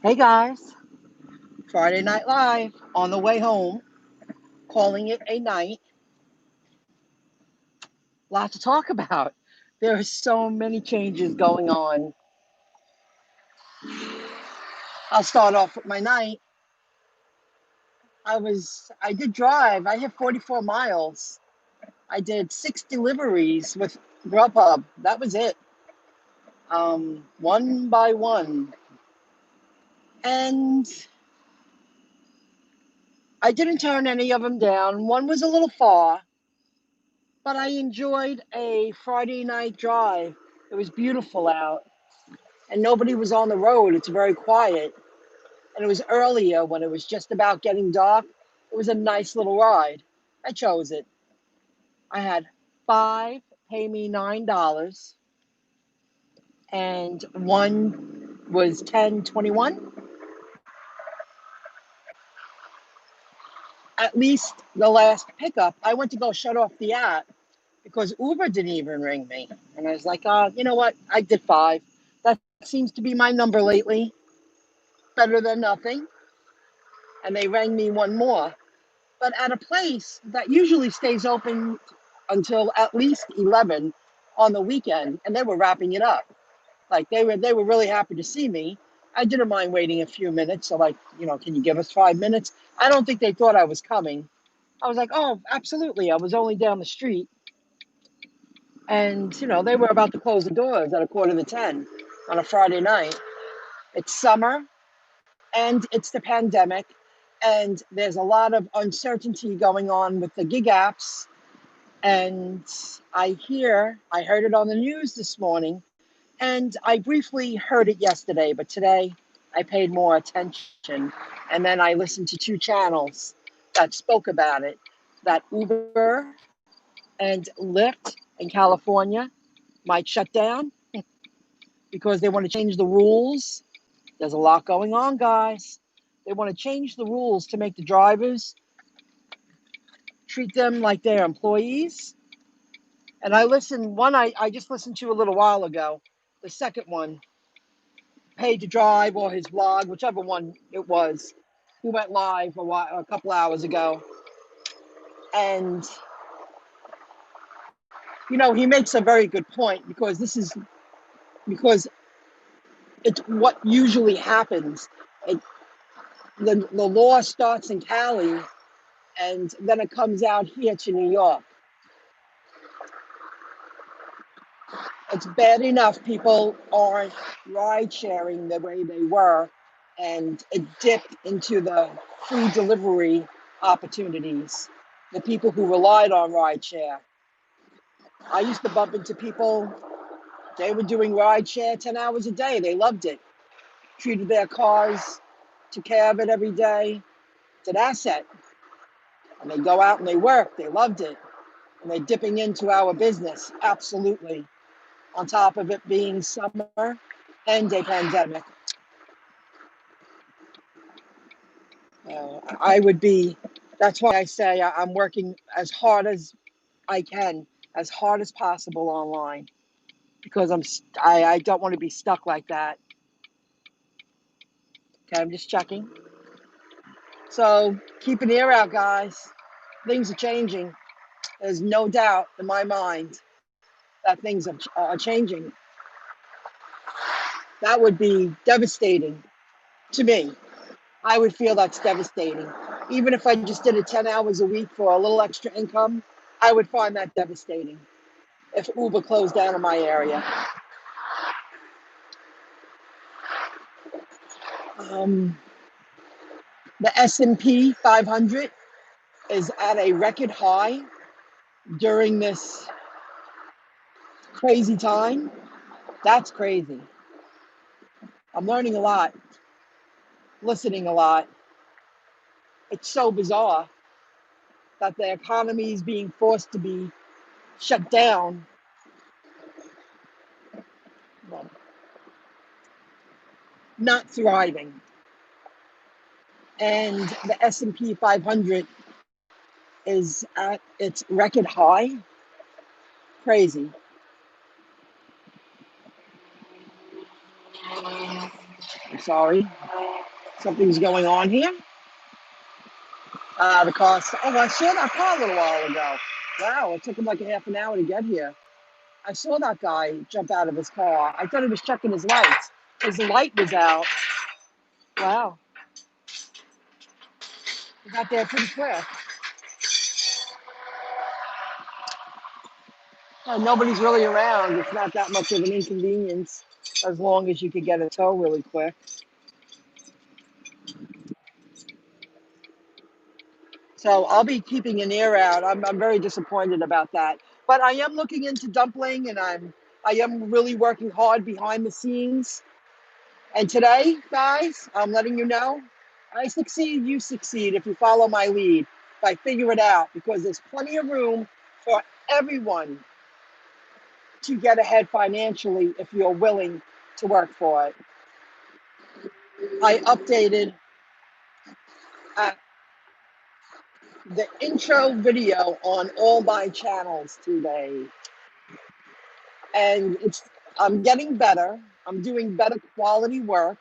Hey guys, Friday Night Live on the way home, calling it a night. Lot to talk about. There are so many changes going on. I'll start off with my night. I did drive. I hit 44 miles. I did 6 deliveries with Grubhub. That was it. One by one. And I didn't turn any of them down. One was a little far, but I enjoyed a Friday night drive. It was beautiful out. And nobody was on the road. It's very quiet. And it was earlier when it was just about getting dark. It was a nice little ride. I chose it. I had 5 pay me $9 and one was 10.21. At least the last pickup, I went to go shut off the app because Uber didn't even ring me. And I was like, you know what? I did 5. That seems to be my number lately. Better than nothing. And they rang me one more, but at a place that usually stays open until at least 11 on the weekend, and they were wrapping it up. Like they were really happy to see me. I didn't mind waiting a few minutes. So like, can you give us 5 minutes? I don't think they thought I was coming. I was like, oh, absolutely. I was only down the street. And, they were about to close the doors at 9:45 on a Friday night. It's summer and it's the pandemic. And there's a lot of uncertainty going on with the gig apps. And I heard it on the news this morning, and I briefly heard it yesterday, but today I paid more attention. And then I listened to 2 channels that spoke about it, that Uber and Lyft in California might shut down because they want to change the rules. There's a lot going on, guys. They want to change the rules to make the drivers treat them like they're employees. And I just listened to a little while ago. The second one, Paid to Drive or his vlog, whichever one it was. He went live a couple hours ago. And, he makes a very good point because it's what usually happens. The law starts in Cali and then it comes out here to New York. It's bad enough people aren't ride sharing the way they were, and it dipped into the free delivery opportunities. The people who relied on ride share. I used to bump into people, they were doing ride share 10 hours a day. They loved it. Treated their cars, took care of it every day. It's an asset. And they go out and they work. They loved it. And they're dipping into our business. Absolutely. On top of it being summer and a pandemic. That's why I say I'm working as hard as I can, as hard as possible online, because I don't want to be stuck like that. Okay, I'm just checking. So keep an ear out, guys. Things are changing. There's no doubt in my mind that things are changing. That would be devastating to me. I would feel that's devastating. Even if I just did it 10 hours a week for a little extra income, I would find that devastating if Uber closed down in my area. The S&P 500 is at a record high during this crazy time. That's crazy. I'm learning a lot, listening a lot. It's so bizarre that the economy is being forced to be shut down. Well, not thriving. And the S&P 500 is at its record high. Crazy. I'm sorry. Something's going on here. The car. Oh, I saw that car a little while ago. Wow, it took him like a half an hour to get here. I saw that guy jump out of his car. I thought he was checking his lights. His light was out. Wow, he got there pretty quick. Nobody's really around. It's not that much of an inconvenience as long as you could get a tow really quick. So I'll be keeping an ear out. I'm very disappointed about that. But I am looking into dumpling, and I am really working hard behind the scenes. And today, guys, I'm letting you know, I succeed, you succeed if you follow my lead. If I figure it out, because there's plenty of room for everyone to get ahead financially if you're willing to work for it. I updated uh, the intro video on all my channels today, and I'm getting better. I'm doing better quality work.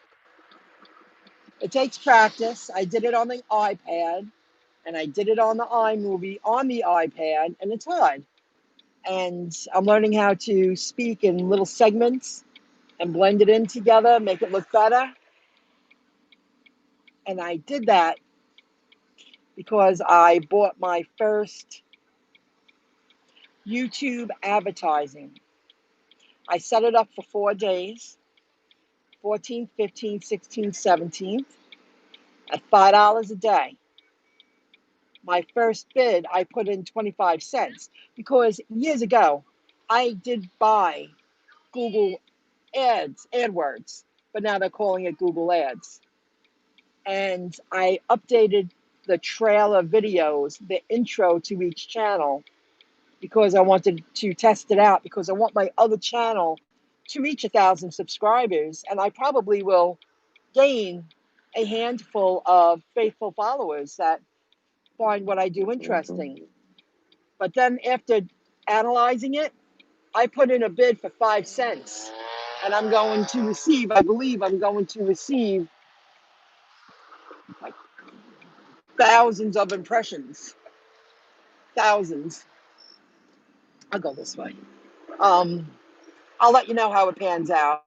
It takes practice. I did it on the iPad, and I did it on the iMovie on the iPad, and it's hard. And I'm learning how to speak in little segments and blend it in together, make it look better. And I did that because I bought my first YouTube advertising. I set it up for 4 days, 14th, 15th, 16th, 17th, at $5 a day. My first bid, I put in 25 cents because years ago, I did buy Google Ads, AdWords, but now they're calling it Google Ads. And I updated the trailer videos, the intro to each channel, because I wanted to test it out, because I want my other channel to reach 1,000 subscribers, and I probably will gain a handful of faithful followers that find what I do interesting. But then after analyzing it, I put in a bid for 5 cents, and I'm going to receive, I believe I'm going to receive like thousands of impressions. Thousands. I'll go this way. Um, I'll let you know how it pans out.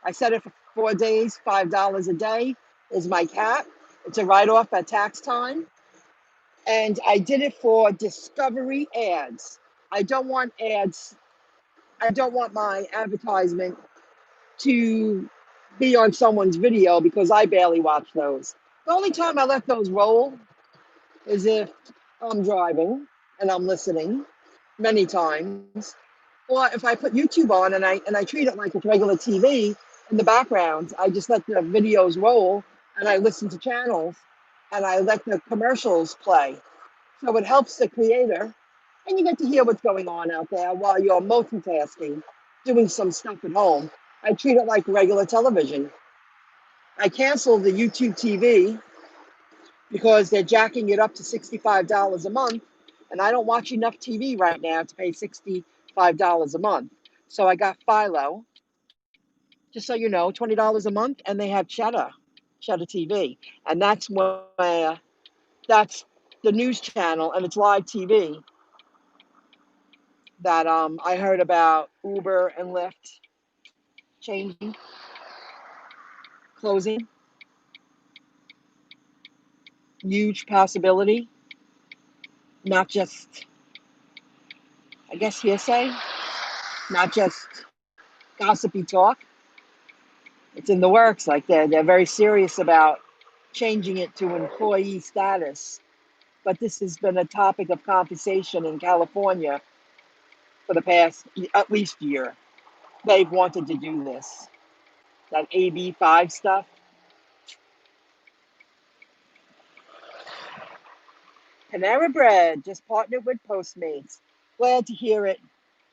I set it for 4 days, $5 a day is my cap. It's a write-off at tax time. And I did it for discovery ads. I don't want ads. I don't want my advertisement to be on someone's video because I barely watch those. The only time I let those roll is if I'm driving and I'm listening many times. Or if I put YouTube on and I treat it like it's regular TV in the background, I just let the videos roll and I listen to channels and I let the commercials play. So it helps the creator, and you get to hear what's going on out there while you're multitasking, doing some stuff at home. I treat it like regular television. I canceled the YouTube TV because they're jacking it up to $65 a month, and I don't watch enough TV right now to pay $65 a month. So I got Philo, just so you know, $20 a month, and they have Cheddar TV, and that's the news channel, and it's live TV that I heard about Uber and Lyft changing, closing. Huge possibility, not just, I guess, hearsay, not just gossipy talk. It's in the works. Like they're very serious about changing it to employee status. But this has been a topic of conversation in California for the past at least year. They've wanted to do this. That AB5 stuff. Panera Bread just partnered with Postmates. Glad to hear it.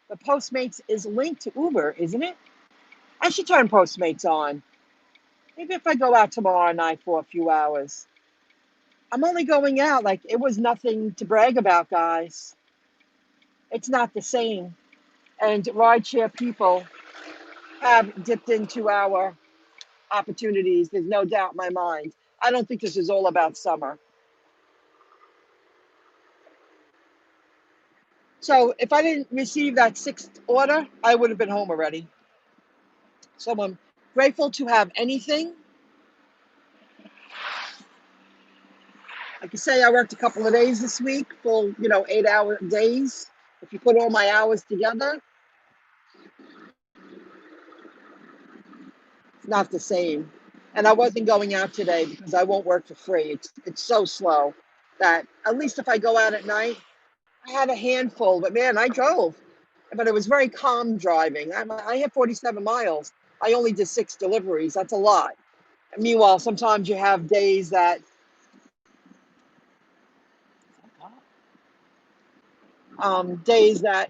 But Postmates is linked to Uber, isn't it? I should turn Postmates on. Maybe if I go out tomorrow night for a few hours. I'm only going out, like it was nothing to brag about, guys. It's not the same. And rideshare people have dipped into our opportunities. There's no doubt in my mind. I don't think this is all about summer. So if I didn't receive that 6th order, I would have been home already. So I'm grateful to have anything. I can say I worked a couple of days this week, full, 8-hour days. If you put all my hours together, it's not the same. And I wasn't going out today because I won't work for free. It's so slow that at least if I go out at night, I had a handful, but man, I drove. But it was very calm driving. I had 47 miles. I only did 6 deliveries. That's a lot. And meanwhile, sometimes you have days that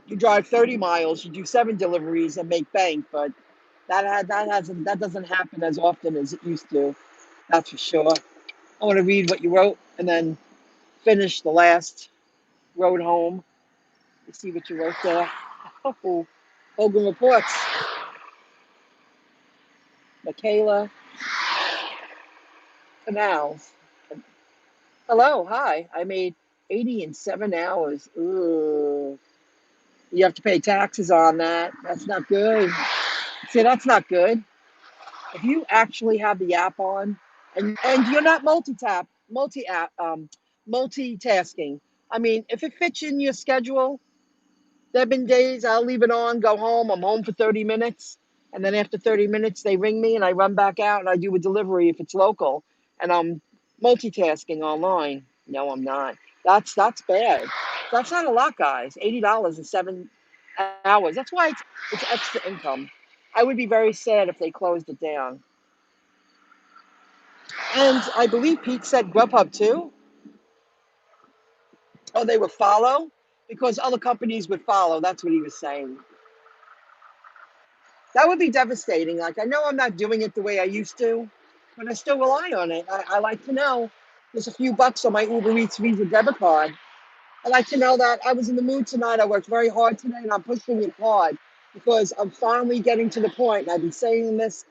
you drive 30 miles, you do 7 deliveries and make bank. But that doesn't happen as often as it used to. That's for sure. I want to read what you wrote and then finish the last road home. You see what you wrote there. Oh, Hogan reports. Michaela Canals. Hello, hi. I made 80 in 7 hours. Ooh. You have to pay taxes on that. That's not good. See, that's not good. If you actually have the app on and you're not multitasking. I mean, if it fits in your schedule, there have been days I'll leave it on, go home. I'm home for 30 minutes. And then after 30 minutes, they ring me and I run back out and I do a delivery if it's local. And I'm multitasking online. No, I'm not. That's bad. That's not a lot, guys. $80 in 7 hours. That's why it's extra income. I would be very sad if they closed it down. And I believe Pete said Grubhub too. Oh, they would follow because other companies would follow. That's what he was saying. That would be devastating. Like, I know I'm not doing it the way I used to, but I still rely on it. I like to know there's a few bucks on my Uber Eats Visa debit card. I like to know that I was in the mood tonight. I worked very hard today and I'm pushing it hard because I'm finally getting to the point, and I've been saying this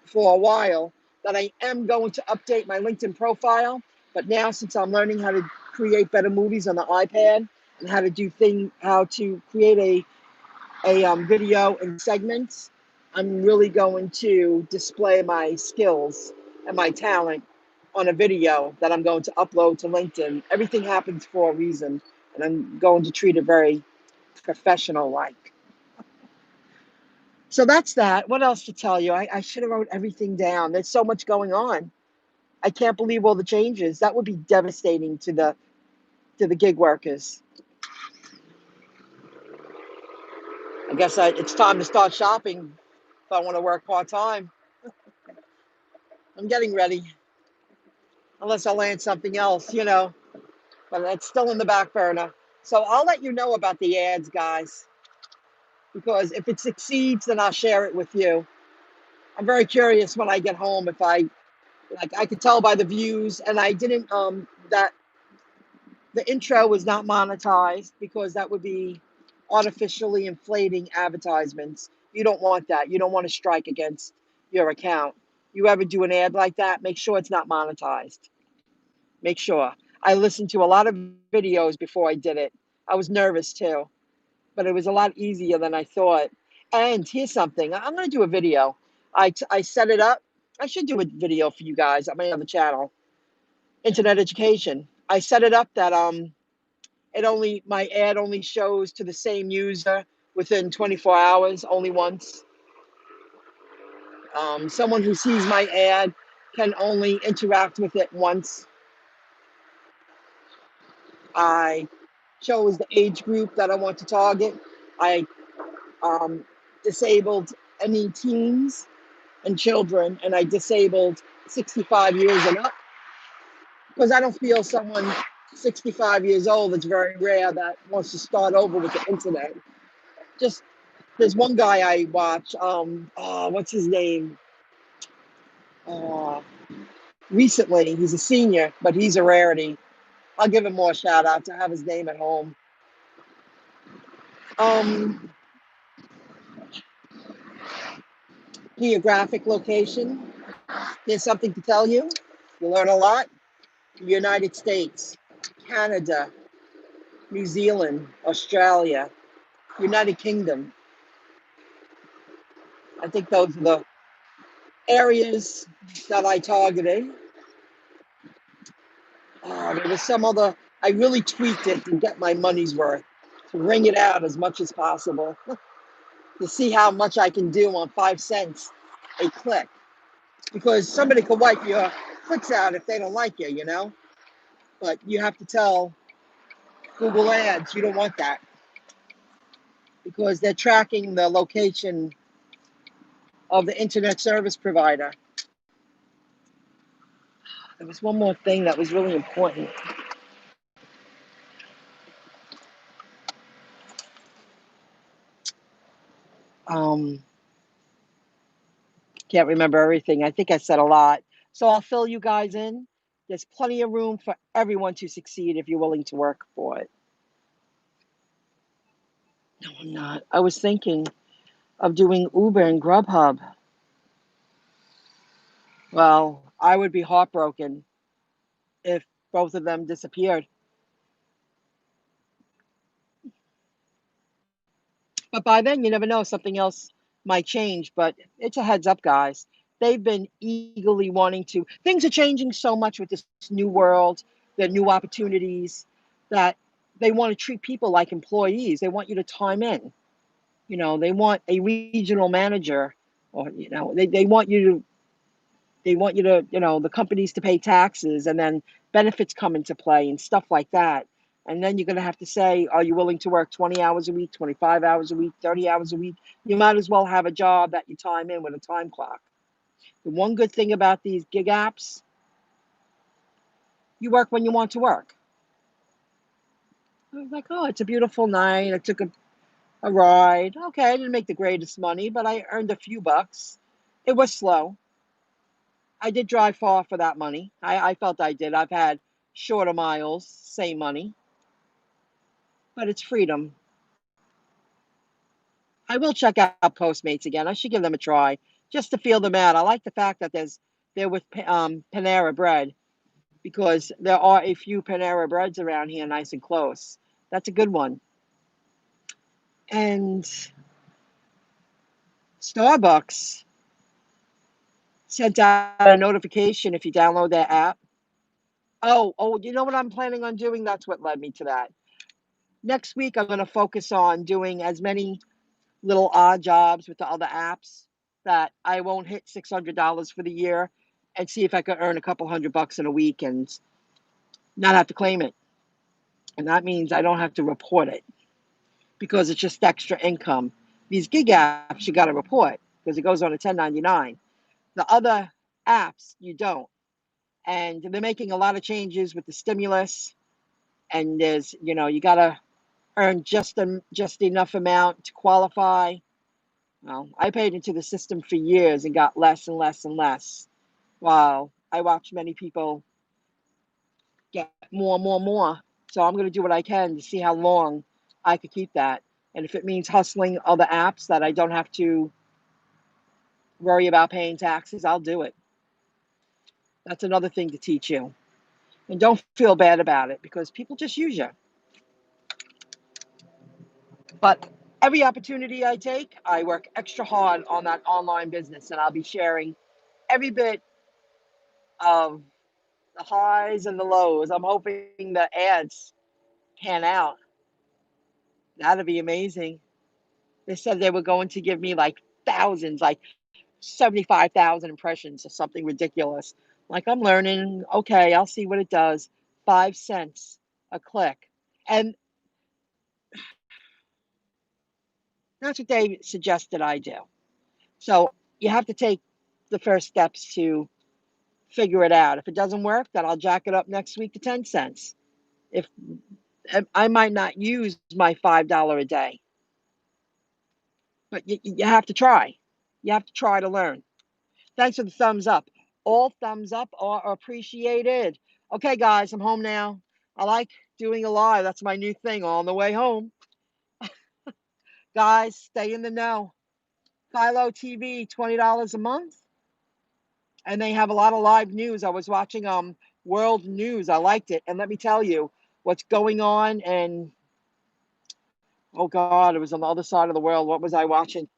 for a while, that I am going to update my LinkedIn profile. But now, since I'm learning how to create better movies on the iPad and how to create a video in segments, I'm really going to display my skills and my talent on a video that I'm going to upload to LinkedIn. Everything happens for a reason, and I'm going to treat it very professional like. So that's that. What else to tell you? I should have wrote everything down. There's so much going on. I can't believe all the changes. That would be devastating to the gig workers. I guess it's time to start shopping if I want to work part-time. I'm getting ready, unless I land something else, but it's still in the back burner. So I'll let you know about the ads, guys, because if it succeeds, then I'll share it with you. I'm very curious when I get home if I could tell by the views, and I didn't, that the intro was not monetized because that would be artificially inflating advertisements. You don't want that. You don't want to strike against your account. You ever do an ad like that, make sure it's not monetized. Make sure. I listened to a lot of videos before I did it. I was nervous too, but it was a lot easier than I thought. And here's something. I'm going to do a video. I set it up. I should do a video for you guys on my other channel, Internet Education. I set it up that my ad only shows to the same user within 24 hours, only once. Someone who sees my ad can only interact with it once. I chose the age group that I want to target. I disabled any teens and children, and I disabled 65 years and up because I don't feel someone 65 years old, it's very rare, that wants to start over with the internet. Just there's one guy I watch. What's his name? Recently, he's a senior, but he's a rarity. I'll give him more shout out to have his name at home. Geographic location. Here's something to tell you. You learn a lot. United States, Canada, New Zealand, Australia, United Kingdom. I think those are the areas that I targeted. There was some other, I really tweaked it to get my money's worth, to wring it out as much as possible, to see how much I can do on 5 cents a click. Because somebody could wipe your clicks out if they don't like you, you know? But you have to tell Google Ads you don't want that because they're tracking the location of the internet service provider. There was one more thing that was really important. Um, can't remember everything. I think I said a lot. So I'll fill you guys in. There's plenty of room for everyone to succeed if you're willing to work for it. No, I'm not. I was thinking of doing Uber and Grubhub. Well, I would be heartbroken if both of them disappeared. But by then, you never know, something else might change. But it's a heads up, guys. They've been eagerly wanting to. Things are changing so much with this new world, the new opportunities, that they want to treat people like employees. They want you to time in. You know, they want a regional manager, or they want you to the companies to pay taxes, and then benefits come into play and stuff like that. And then you're going to have to say, are you willing to work 20 hours a week, 25 hours a week, 30 hours a week? You might as well have a job that you time in with a time clock. The one good thing about these gig apps, you work when you want to work. I was like, oh, it's a beautiful night. I took a ride. Okay, I didn't make the greatest money, but I earned a few bucks. It was slow. I did drive far for that money. I felt I did. I've had shorter miles, same money, but it's freedom. I will check out Postmates again. I should give them a try just to feel them out. I like the fact that they're with Panera Bread, because there are a few Panera Breads around here, nice and close. That's a good one. And Starbucks sent out a notification if you download their app. Oh, you know what I'm planning on doing? That's what led me to that. Next week, I'm going to focus on doing as many little odd jobs with the other apps that I won't hit $600 for the year, and see if I can earn a couple $100 in a week and not have to claim it. And that means I don't have to report it because it's just extra income. These gig apps, you got to report because it goes on a 1099. The other apps, you don't. And they're making a lot of changes with the stimulus. And you got to earn just enough amount to qualify. Well, I paid into the system for years and got less and less and less, while I watched many people get more and more and more. So I'm going to do what I can to see how long I could keep that. And if it means hustling other apps that I don't have to worry about paying taxes, I'll do it. That's another thing to teach you. And don't feel bad about it because people just use you. But every opportunity I take, I work extra hard on that online business, and I'll be sharing every bit of the highs and the lows. I'm hoping the ads pan out. That'd be amazing. They said they were going to give me like thousands, like 75,000 impressions or something ridiculous. Like, I'm learning. Okay, I'll see what it does. 5 cents a click. And that's what they suggested I do. So you have to take the first steps to figure it out. If it doesn't work, then I'll jack it up next week to 10 cents. If I might not use my $5 a day, but you have to try. You have to try to learn. Thanks for the thumbs up. All thumbs up are appreciated. Okay, guys, I'm home now. I like doing a live. That's my new thing on the way home. Guys, stay in the know. Philo TV, $20 a month. And they have a lot of live news. I was watching world news. I liked it. And let me tell you what's going on. And oh God, it was on the other side of the world. What was I watching?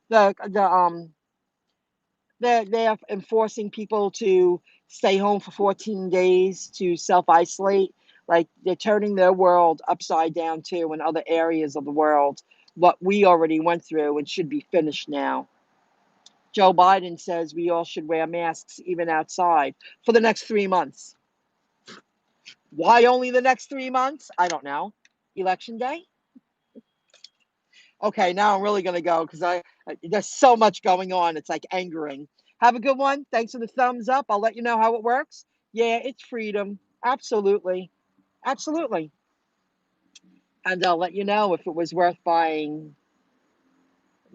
The they're enforcing people to stay home for 14 days to self-isolate. Like they're turning their world upside down too in other areas of the world. What we already went through and should be finished now. Joe Biden says we all should wear masks even outside for the next 3 months. Why only the next 3 months? I don't know. Election day? Okay, now I'm really going to go because there's so much going on. It's like angering. Have a good one. Thanks for the thumbs up. I'll let you know how it works. Yeah, it's freedom. Absolutely. Absolutely. And I'll let you know if it was worth buying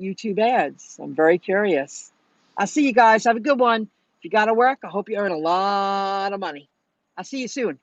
YouTube ads. I'm very curious. I'll see you guys. Have a good one. If you got to work, I hope you earn a lot of money. I'll see you soon.